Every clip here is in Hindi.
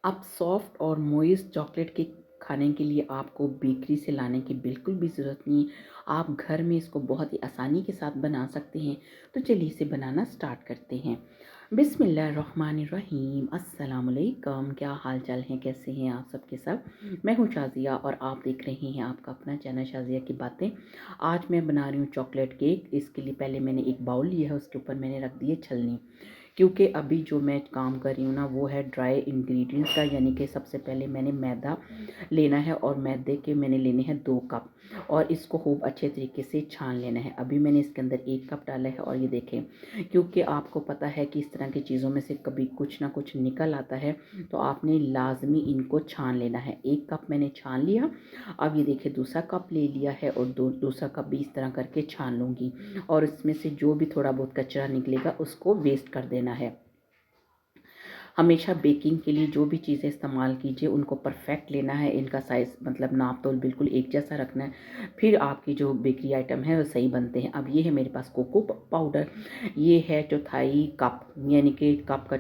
अब सॉफ्ट और मोइस्ट चॉकलेट केक खाने के लिए आपको बेकरी से लाने की बिल्कुल भी ज़रूरत नहीं। आप घर में इसको बहुत ही आसानी के साथ बना सकते हैं। तो चलिए इसे बनाना स्टार्ट करते हैं। बिस्मिल्लाहिर्रहमानिर्रहीम। अस्सलाम वालेकुम। क्या हाल चाल हैं, कैसे हैं आप सब के सब। मैं हूँ शाज़िया और आप देख रहे हैं आपका अपना चैनल शाज़िया की बातें। आज मैं बना रही हूँ चॉकलेट केक। इसके लिए पहले मैंने एक बाउल लिया है, उसके ऊपर मैंने रख दिए छलनी, क्योंकि अभी जो मैं काम कर रही हूँ ना वो है ड्राई इंग्रेडिएंट्स का, यानी कि सबसे पहले मैंने मैदा लेना है और मैदे के मैंने लेने हैं 2 कप और इसको खूब अच्छे तरीके से छान लेना है। अभी मैंने इसके अंदर 1 कप डाला है और ये देखें, क्योंकि आपको पता है कि इस तरह की चीज़ों में से कभी कुछ ना कुछ निकल आता है, तो आपने लाजमी इनको छान लेना है। 1 कप मैंने छान लिया। अब ये देखिए दूसरा कप ले लिया है और दूसरा कप भी इस तरह करके छान लूँगी और इसमें से जो भी थोड़ा बहुत कचरा निकलेगा उसको वेस्ट कर देना है। हमेशा बेकिंग के लिए जो भी चीज़ें इस्तेमाल कीजिए उनको परफेक्ट लेना है, इनका साइज़ मतलब नाप तोल बिल्कुल एक जैसा रखना है, फिर आपकी जो बेकरी आइटम है वो सही बनते हैं। अब ये है मेरे पास कोको पाउडर, ये है चौथाई कप, यानी कि कप का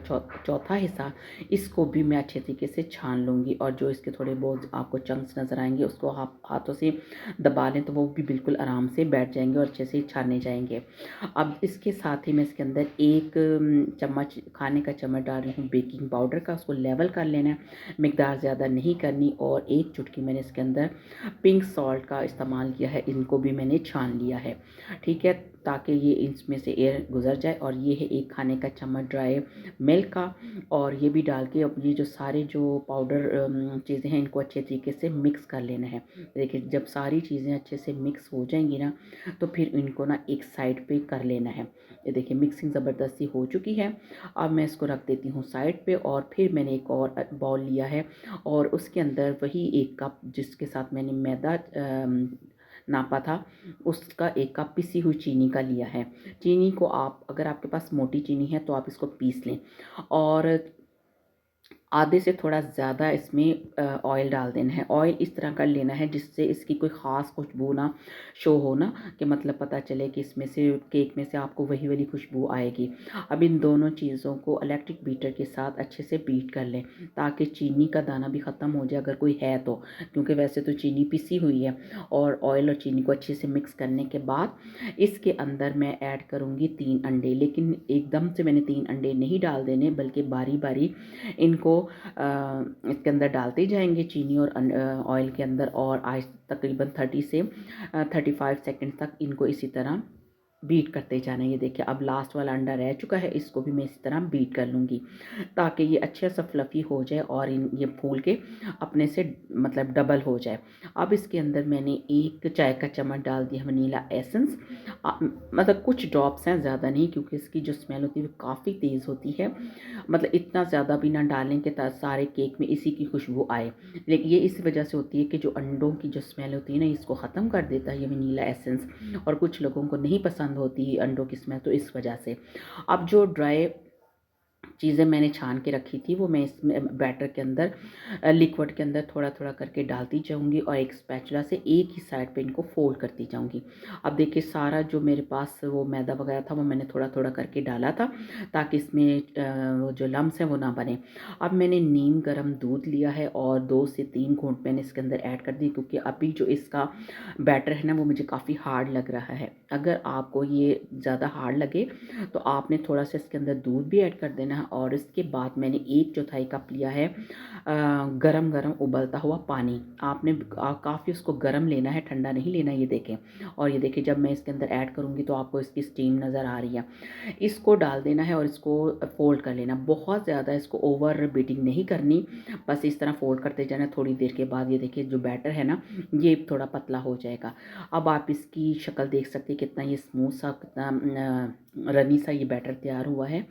चौथा हिस्सा। इसको भी मैं अच्छे तरीके से छान लूँगी और जो इसके थोड़े बहुत आपको चंक्स नज़र आएंगे उसको आप हाथों से दबा लें तो वो भी बिल्कुल आराम से बैठ जाएंगे और अच्छे से छाने जाएंगे। अब इसके साथ ही मैं इसके अंदर एक चम्मच खाने का चम्मच डाल रही हूँ बेकिंग पाउडर का, उसको लेवल कर लेना है, मिकदार ज़्यादा नहीं करनी। और एक चुटकी मैंने इसके अंदर पिंक सॉल्ट का इस्तेमाल किया है, इनको भी मैंने छान लिया है, ठीक है, ताकि ये इसमें से एयर गुजर जाए। और ये है 1 खाने का चम्मच ड्राई मिल्क का, और ये भी डाल के अब ये जो सारे जो पाउडर चीज़ें हैं इनको अच्छे तरीके से मिक्स कर लेना है। देखिए जब सारी चीज़ें अच्छे से मिक्स हो जाएंगी ना तो फिर इनको ना एक साइड पे कर लेना है। ये देखिए मिक्सिंग ज़बरदस्ती हो चुकी है। अब मैं इसको रख देती हूँ साइड पे और फिर मैंने एक और बाउल लिया है और उसके अंदर वही 1 कप जिसके साथ मैंने मैदा नापा था, उसका 1 कप पिसी हुई चीनी का लिया है। चीनी को आप अगर आपके पास मोटी चीनी है तो आप इसको पीस लें और आधे से थोड़ा ज़्यादा इसमें ऑयल डाल देना है। ऑयल इस तरह का लेना है जिससे इसकी कोई ख़ास खुशबू ना शो हो ना, कि मतलब पता चले कि इसमें से केक में से आपको वही वाली खुशबू आएगी। अब इन दोनों चीज़ों को इलेक्ट्रिक बीटर के साथ अच्छे से बीट कर लें ताकि चीनी का दाना भी ख़त्म हो जाए अगर कोई है तो, क्योंकि वैसे तो चीनी पिसी हुई है। और ऑयल और चीनी को अच्छे से मिक्स करने के बाद इसके अंदर मैं ऐड करूँगी 3 अंडे, लेकिन एकदम से मैंने 3 अंडे नहीं डाल देने बल्कि बारी बारी इनको इसके अंदर डालते जाएंगे चीनी और ऑयल के अंदर, और आज तकरीबन 30 से 35 सेकंड तक इनको इसी तरह बीट करते जाना है। ये देखिए अब लास्ट वाला अंडा रह चुका है, इसको भी मैं इसी तरह बीट कर लूँगी ताकि ये अच्छे सा फ्लफ़ी हो जाए और ये फूल के अपने से मतलब डबल हो जाए। अब इसके अंदर मैंने 1 चाय का चम्मच डाल दिया वनीला एसेंस, मतलब कुछ ड्रॉप्स हैं, ज़्यादा नहीं, क्योंकि इसकी जो स्मेल होती है वो काफ़ी तेज़ होती है। मतलब इतना ज़्यादा भी ना डालें कि सारे केक में इसी की खुशबू आए, लेकिन ये इस वजह से होती है कि जो अंडों की जो स्मेल होती है ना इसको ख़त्म कर देता है ये वनीला एसेंस, और कुछ लोगों को नहीं पसंद होती अंडों की स्मेल, तो इस वजह से। अब जो ड्राई चीज़ें मैंने छान के रखी थी वो मैं इसमें बैटर के अंदर लिक्विड के अंदर थोड़ा थोड़ा करके डालती जाऊंगी और एक स्पैचुला से एक ही साइड पे इनको फोल्ड करती जाऊंगी। अब देखिए सारा जो मेरे पास वो मैदा वगैरह था वो मैंने थोड़ा थोड़ा करके डाला था ताकि इसमें वो जो लम्स हैं वो ना बने। अब मैंने नीम गर्म दूध लिया है और 2 से 3 घूंट मैंने इसके अंदर ऐड कर दी, क्योंकि अभी जो इसका बैटर है ना वो मुझे काफ़ी हार्ड लग रहा है। अगर आपको ये ज़्यादा हार्ड लगे तो आपने थोड़ा सा इसके अंदर दूध भी ऐड कर देना है। और इसके बाद मैंने 1/4 कप लिया है गरम गरम उबलता हुआ पानी। आपने काफ़ी उसको गरम लेना है, ठंडा नहीं लेना, ये देखें। और ये देखिए जब मैं इसके अंदर ऐड करूँगी तो आपको इसकी स्टीम नज़र आ रही है। इसको डाल देना है और इसको फोल्ड कर लेना, बहुत ज़्यादा इसको ओवर बीटिंग नहीं करनी, बस इस तरह फोल्ड करते जाना। थोड़ी देर के बाद ये देखिए जो बैटर है ना ये थोड़ा पतला हो जाएगा। अब आप इसकी शक्ल देख सकते हैं कितना ये स्मूथ सा, कितना रनी सा ये बैटर तैयार हुआ है।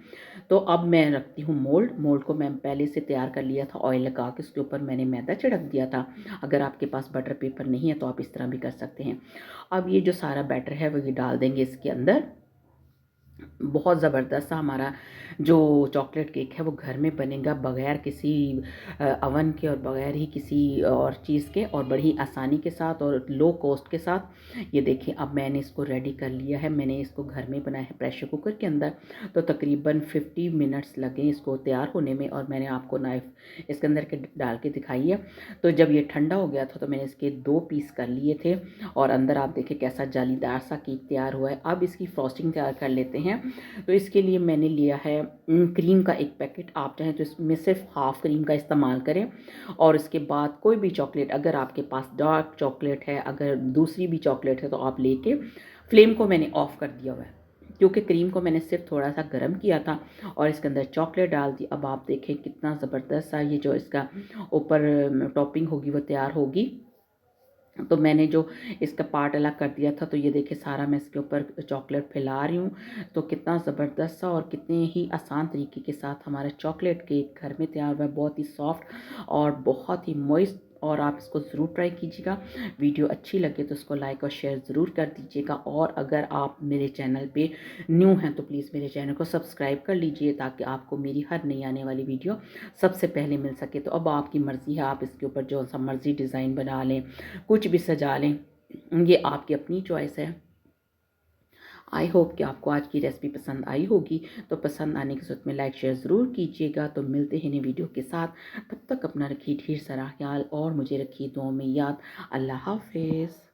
तो अब मैं रखती हूँ मोल्ड। मोल्ड को मैं पहले से तैयार कर लिया था, ऑयल लगा के उसके ऊपर मैंने मैदा छिड़क दिया था। अगर आपके पास बटर पेपर नहीं है तो आप इस तरह भी कर सकते हैं। अब ये जो सारा बैटर है वो ये डाल देंगे इसके अंदर बहुत ज़बरदस्त सा हमारा जो चॉकलेट केक है वो घर में बनेगा, बगैर किसी अवन के और बगैर ही किसी और चीज़ के, और बड़ी आसानी के साथ और लो कॉस्ट के साथ। ये देखिए अब मैंने इसको रेडी कर लिया है। मैंने इसको घर में बनाया है प्रेशर कुकर के अंदर, तो तकरीबन 50 मिनट्स लगे इसको तैयार होने में, और मैंने आपको नाइफ़ इसके अंदर के डाल के दिखाई है। तो जब ये ठंडा हो गया था तो मैंने इसके 2 पीस कर लिए थे, और अंदर आप देखिए कैसा जालीदार सा केक तैयार हुआ है। अब इसकी फ्रॉस्टिंग तैयार कर लेते हैं। तो इसके लिए मैंने लिया है क्रीम का एक पैकेट। आप चाहें तो इसमें सिर्फ हाफ़ क्रीम का इस्तेमाल करें, और इसके बाद कोई भी चॉकलेट, अगर आपके पास डार्क चॉकलेट है, अगर दूसरी भी चॉकलेट है, तो आप लेके फ्लेम को मैंने ऑफ़ कर दिया हुआ है, क्योंकि क्रीम को मैंने सिर्फ थोड़ा सा गर्म किया था और इसके अंदर चॉकलेट डाल दी। अब आप देखें कितना ज़बरदस्त सा ये जो इसका ऊपर टॉपिंग होगी वो तैयार होगी। तो मैंने जो इसका पार्ट अलग कर दिया था, तो ये देखिए सारा मैं इसके ऊपर चॉकलेट फैला रही हूँ। तो कितना ज़बरदस्त सा और कितने ही आसान तरीके के साथ हमारा चॉकलेट केक घर में तैयार हुआ है, बहुत ही सॉफ्ट और बहुत ही मॉइस्ट। और आप इसको ज़रूर ट्राई कीजिएगा। वीडियो अच्छी लगे तो इसको लाइक और शेयर ज़रूर कर दीजिएगा, और अगर आप मेरे चैनल पे न्यू हैं तो प्लीज़ मेरे चैनल को सब्सक्राइब कर लीजिए, ताकि आपको मेरी हर नई आने वाली वीडियो सबसे पहले मिल सके। तो अब आपकी मर्ज़ी है, आप इसके ऊपर जो सा मर्ज़ी डिज़ाइन बना लें, कुछ भी सजा लें, ये आपकी अपनी चॉइस है। आई होप कि आपको आज की रेसिपी पसंद आई होगी। तो पसंद आने के साथ में लाइक शेयर ज़रूर कीजिएगा। तो मिलते हैं नई वीडियो के साथ, तब तक अपना रखिए ढेर सारा ख्याल और मुझे रखिए दुआओं में याद। अल्लाह हाफ़िज़।